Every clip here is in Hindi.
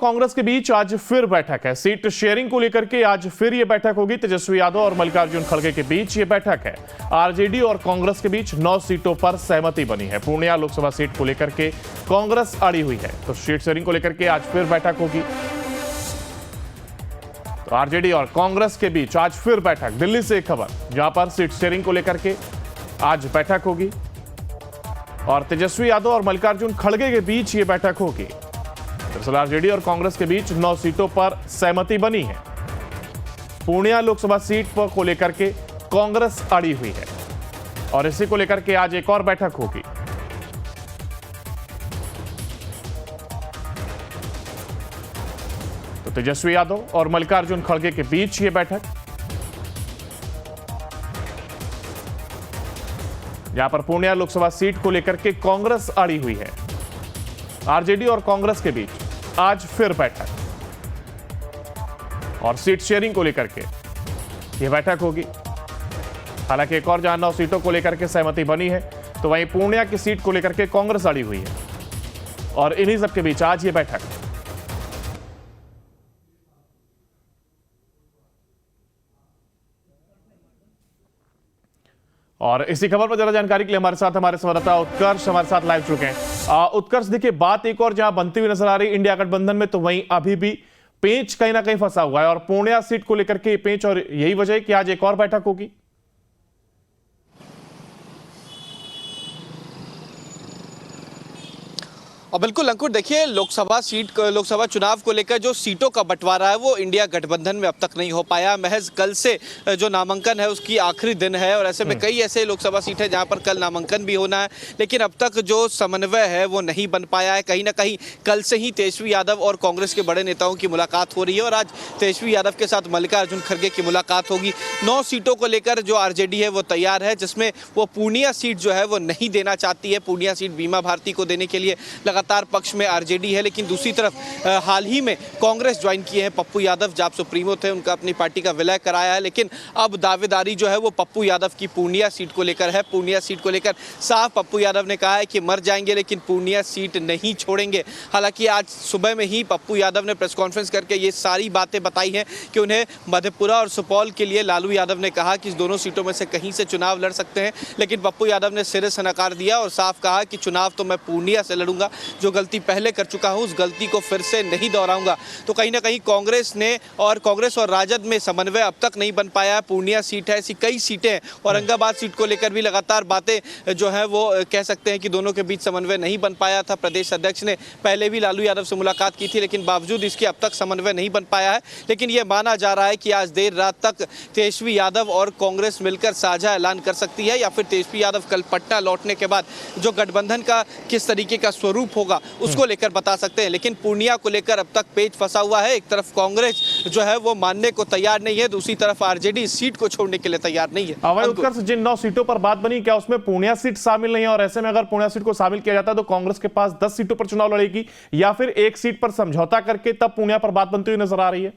कांग्रेस के बीच आज फिर बैठक है। सीट शेयरिंग को लेकर के आज फिर ये बैठक होगी। तेजस्वी यादव और मल्लिकार्जुन खड़गे के बीच ये बैठक है। आरजेडी और कांग्रेस के बीच 9 सीटों पर सहमति बनी है। पूर्णिया लोकसभा सीट को लेकर के कांग्रेस अड़ी हुई है, तो सीट शेयरिंग को लेकर के आज फिर बैठक होगी। तो आरजेडी और कांग्रेस के बीच आज फिर बैठक। दिल्ली से एक खबर, जहां पर सीट शेयरिंग को लेकर के आज बैठक होगी और तेजस्वी यादव और मल्लिकार्जुन खड़गे के बीच ये बैठक होगी। दरअसल आरजेडी और कांग्रेस के बीच 9 सीटों पर सहमति बनी है। पूर्णिया लोकसभा सीट को लेकर के कांग्रेस अड़ी हुई है और इसी को लेकर के आज एक और बैठक होगी। तो तेजस्वी यादव और मल्लिकार्जुन खड़गे के बीच ये बैठक, जहां पर पूर्णिया लोकसभा सीट को लेकर के कांग्रेस अड़ी हुई है। आरजेडी और कांग्रेस के बीच आज फिर बैठक और सीट शेयरिंग को लेकर के यह बैठक होगी। हालांकि एक और जहां 9 सीटों को लेकर के सहमति बनी है, तो वहीं पूर्णिया की सीट को लेकर के कांग्रेस अड़ी हुई है और इन्हीं सब के बीच आज ये बैठक। और इसी खबर पर ज्यादा जानकारी के लिए हमारे संवाददाता उत्कर्ष हमारे साथ लाइव चुके हैं। उत्कर्ष, देखिए बात एक और जहां बनती हुई नजर आ रही इंडिया गठबंधन में, तो वहीं अभी भी पेंच कहीं ना कहीं फंसा हुआ है और पूर्णिया सीट को लेकर के पेंच, और यही वजह है कि आज एक और बैठक होगी। और बिल्कुल अंकुर, देखिए लोकसभा चुनाव को लेकर जो सीटों का बंटवारा है वो इंडिया गठबंधन में अब तक नहीं हो पाया। महज कल से जो नामांकन है उसकी आखिरी दिन है और ऐसे में कई ऐसे लोकसभा सीट है जहां पर कल नामांकन भी होना है, लेकिन अब तक जो समन्वय है वो नहीं बन पाया है। कहीं ना कहीं कल से ही तेजस्वी यादव और कांग्रेस के बड़े नेताओं की मुलाकात हो रही है और आज तेजस्वी यादव के साथ मल्लिकार्जुन खड़गे की मुलाकात होगी। 9 सीटों को लेकर जो आरजेडी है वो तैयार है, जिसमें वो पूर्णिया सीट जो है वो नहीं देना चाहती है। पूर्णिया सीट बीमा भारती को देने के लिए लगातार पक्ष में आरजेडी है, लेकिन दूसरी तरफ हाल ही में कांग्रेस ज्वाइन किए हैं पप्पू यादव, जाप सुप्रीमो थे, उनका अपनी पार्टी का विलय कराया है। लेकिन अब दावेदारी जो है वो पप्पू यादव की पूर्णिया सीट को लेकर है। पूर्णिया सीट को लेकर साफ पप्पू यादव ने कहा है कि मर जाएंगे लेकिन पूर्णिया सीट नहीं छोड़ेंगे। हालांकि आज सुबह में ही पप्पू यादव ने प्रेस कॉन्फ्रेंस करके ये सारी बातें बताई हैं कि उन्हें मधेपुरा और सुपौल के लिए लालू यादव ने कहा कि इस दोनों सीटों में से कहीं से चुनाव लड़ सकते हैं, लेकिन पप्पू यादव ने सिरे से नकार दिया और साफ कहा कि चुनाव तो मैं पूर्णिया से लड़ूंगा, जो गलती पहले कर चुका हूं उस गलती को फिर से नहीं दोहराऊंगा। तो कहीं ना कहीं कांग्रेस और राजद में समन्वय अब तक नहीं बन पाया है। पूर्णिया सीट है, ऐसी कई सीटें हैं, औरंगाबाद सीट को लेकर भी लगातार बातें जो है वो कह सकते हैं कि दोनों के बीच समन्वय नहीं बन पाया था। प्रदेश अध्यक्ष ने पहले भी लालू यादव से मुलाकात की थी, लेकिन बावजूद इसके अब तक समन्वय नहीं बन पाया है। लेकिन यह माना जा रहा है कि आज देर रात तक तेजस्वी यादव और कांग्रेस मिलकर साझा ऐलान कर सकती है, या फिर तेजस्वी यादव कल पटना लौटने के बाद जो गठबंधन का किस तरीके का स्वरूप होगा उसको लेकर बता सकते हैं। लेकिन पूर्णिया को लेकर अब तक पेच फंसा हुआ है। एक तरफ कांग्रेस जो है वो मानने को तैयार नहीं है, दूसरी तरफ आरजेडी सीट को छोड़ने के लिए तैयार नहीं है। उत्कर्ष, जिन 9 सीटों पर बात बनी, क्या उसमें पूर्णिया सीट शामिल नहीं है? और ऐसे में अगर पूर्णिया सीट को शामिल किया जाता है तो कांग्रेस के पास 10 सीटों पर चुनाव लड़ेगी, या फिर एक सीट पर समझौता करके तब पूर्णिया पर बात बनती हुई नजर आ रही है?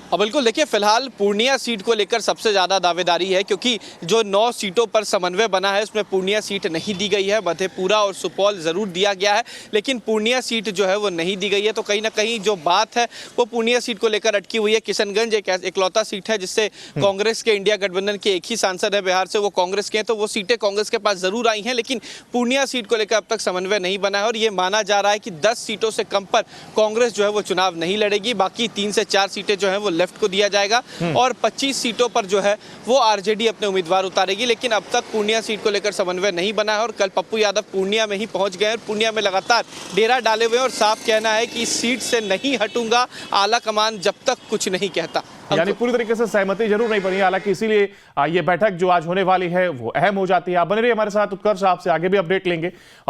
और बिल्कुल देखिए, फिलहाल पूर्णिया सीट को लेकर सबसे ज़्यादा दावेदारी है, क्योंकि जो 9 सीटों पर समन्वय बना है उसमें पूर्णिया सीट नहीं दी गई है। मधेपुरा और सुपौल ज़रूर दिया गया है, लेकिन पूर्णिया सीट जो है वो नहीं दी गई है। तो कहीं ना कहीं जो बात है वो पूर्णिया सीट को लेकर अटकी हुई है। किशनगंज एक इकलौता सीट है जिससे कांग्रेस के इंडिया गठबंधन के एक ही सांसद है बिहार से, वो कांग्रेस के हैं, तो वो सीटें कांग्रेस के पास ज़रूर आई हैं, लेकिन पूर्णिया सीट को लेकर अब तक समन्वय नहीं बना है। और ये माना जा रहा है कि 10 सीटों से कम पर कांग्रेस जो है वो चुनाव नहीं लड़ेगी। बाकी 3 से 4 सीटें जो है वो लेफ्ट को दिया जाएगा और 25 सीटों पर जो है वो आरजेडी अपने उम्मीदवार उतारेगी। लेकिन अब तक पूर्णिया सीट को लेकर समन्वय नहीं बना है और कल पप्पू यादव पूर्णिया में ही पहुंच गए और पूर्णिया में लगातार डेरा डाले हुए और साफ कहना है कि इस सीट से नहीं हटूंगा आला कमान जब तक कुछ नहीं कहता। यानी पूरी तरीके से सहमति जरूर नहीं बनी, हालांकि इसीलिए ये बैठक जो आज होने वाली है वो अहम हो जाती है। आप बने रहिए हमारे साथ उत्कर्ष, आपसे आगे भी अपडेट लेंगे।